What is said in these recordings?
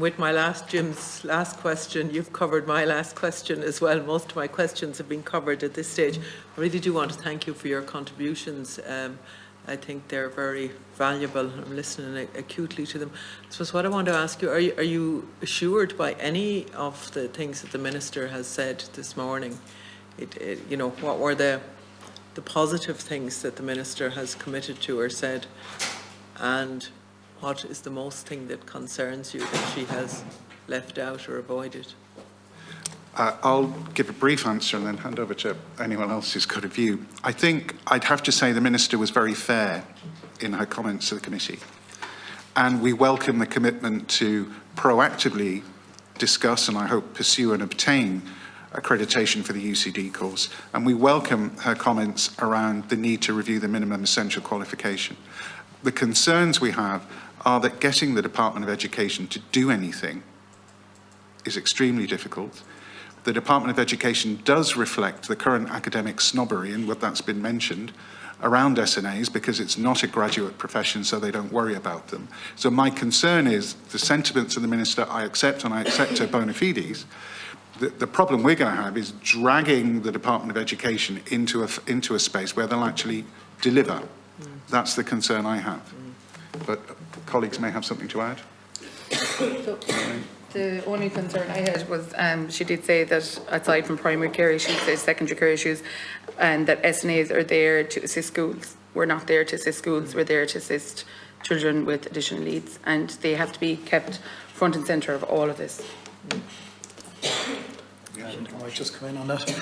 with Jim's last question, you've covered my last question as well. Most of my questions have been covered at this stage. I really do want to thank you for your contributions. I think they're very valuable. I'm listening acutely to them. So what I want to ask you, are you assured by any of the things that the Minister has said this morning? You know, what were the positive things that the Minister has committed to or said, and what is the most thing that concerns you that she has left out or avoided? I'll give a brief answer and then hand over to anyone else who's got a view. I think I'd have to say the Minister was very fair in her comments to the committee, and we welcome the commitment to proactively discuss and I hope pursue and obtain accreditation for the UCD course, and we welcome her comments around the need to review the minimum essential qualification. The concerns we have are that getting the Department of Education to do anything is extremely difficult. The Department of Education does reflect the current academic snobbery, and what that's been mentioned, around SNAs because it's not a graduate profession, so they don't worry about them. So my concern is the sentiments of the Minister I accept, and I accept her bona fides. The problem we're going to have is dragging the Department of Education into a space where they'll actually deliver. That's the concern I have. But colleagues may have something to add. The only concern I had was she did say that aside from primary care issues, there's secondary care issues, and that SNAs are there to assist schools. We're not there to assist schools, we're there to assist children with additional needs, and they have to be kept front and centre of all of this. I might just come in on that.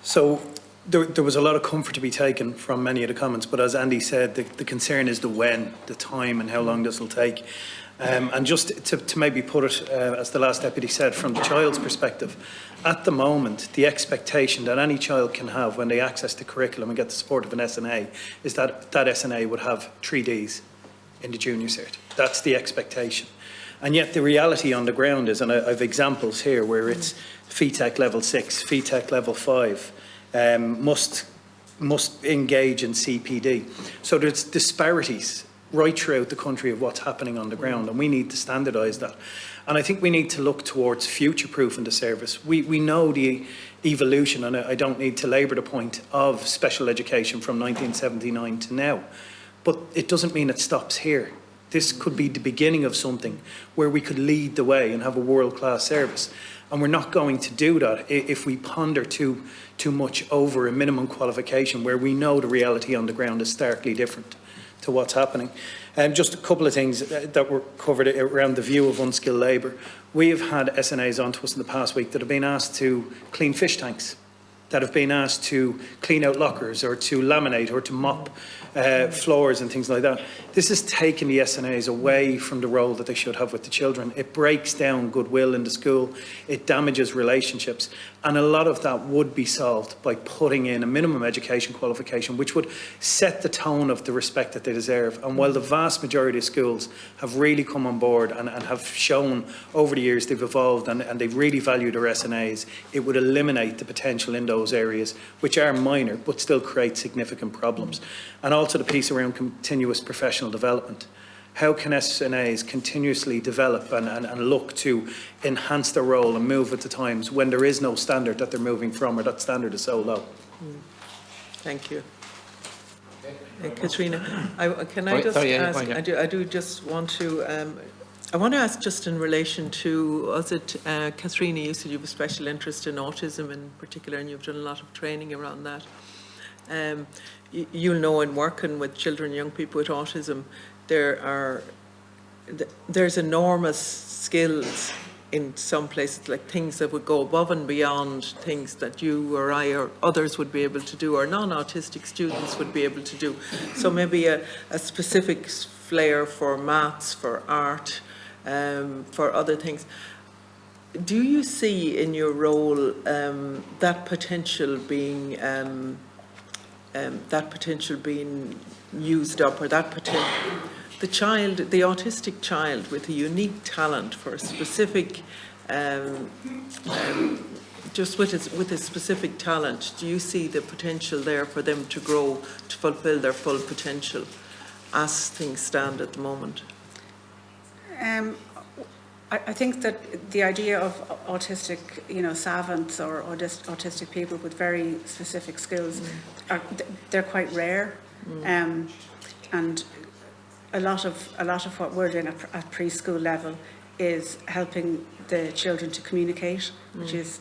So there was a lot of comfort to be taken from many of the comments, but as Andy said, the concern is the when, the time and how long this will take. And just to maybe put it, as the last deputy said, from the child's perspective, at the moment, the expectation that any child can have when they access the curriculum and get the support of an SNA is that that SNA would have 3 Ds in the junior cert. That's the expectation. And yet the reality on the ground is, and I have examples here where it's FETEC level 6, FETEC level 5, must engage in CPD. So there's disparities right throughout the country of what's happening on the ground, and we need to standardise that. And I think we need to look towards future-proofing the service. We know the evolution, and I don't need to labour the point, of special education from 1979 to now, but it doesn't mean it stops here. This could be the beginning of something where we could lead the way and have a world-class service. And we're not going to do that if we ponder too much over a minimum qualification where we know the reality on the ground is starkly different to what's happening. Just a couple of things that were covered around the view of unskilled labour. We have had SNAs on to us in the past week that have been asked to clean fish tanks, that have been asked to clean out lockers or to laminate or to mop floors and things like that. This has taken the SNAs away from the role that they should have with the children. It breaks down goodwill in the school, it damages relationships, and a lot of that would be solved by putting in a minimum education qualification which would set the tone of the respect that they deserve. And while the vast majority of schools have really come on board and have shown over the years they've evolved and they've really valued their SNAs, it would eliminate the potential in those areas which are minor but still create significant problems. And also the piece around continuous professional development. How can SNAs continuously develop and look to enhance their role and move with the times when there is no standard that they're moving from, or that standard is so low? Thank you. Katrina, I do just want to, I want to ask just in relation to, was it, Katrina, you said you have a special interest in autism in particular, and you've done a lot of training around that. You'll know, in working with children and young people with autism, there's enormous skills in some places, like things that would go above and beyond things that you or I or others would be able to do, or non-autistic students would be able to do. So maybe a specific flair for maths, for art, for other things. Do you see in your role that potential being used up, or that potential, the autistic child with a unique talent for a specific, just with a specific talent, do you see the potential there for them to grow, to fulfil their full potential as things stand at the moment? I think that the idea of autistic, savants or autistic people with very specific skills, they're quite rare. And a lot of what we're doing at preschool level is helping the children to communicate, which is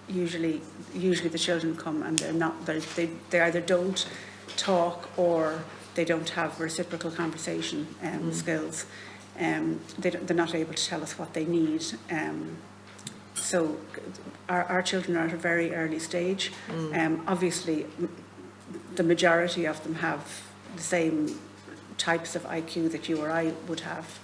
usually the children come and they either don't talk or they don't have reciprocal conversation skills. They're not able to tell us what they need. So our children are at a very early stage. Obviously, the majority of them have the same types of IQ that you or I would have.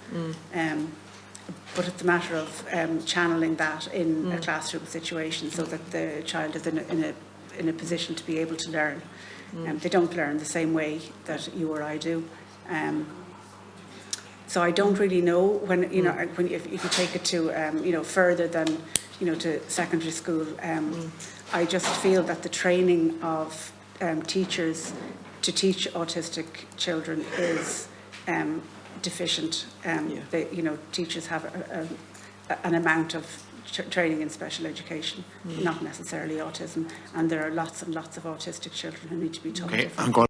But it's a matter of channeling that in a classroom situation so that the child is in a position to be able to learn. They don't learn the same way that you or I do. So I don't really know when if you take it to further than to secondary school. I just feel that the training of teachers to teach autistic children is deficient. Teachers have an amount of training in special education, not necessarily autism, and there are lots and lots of autistic children who need to be taught. Okay, I'm going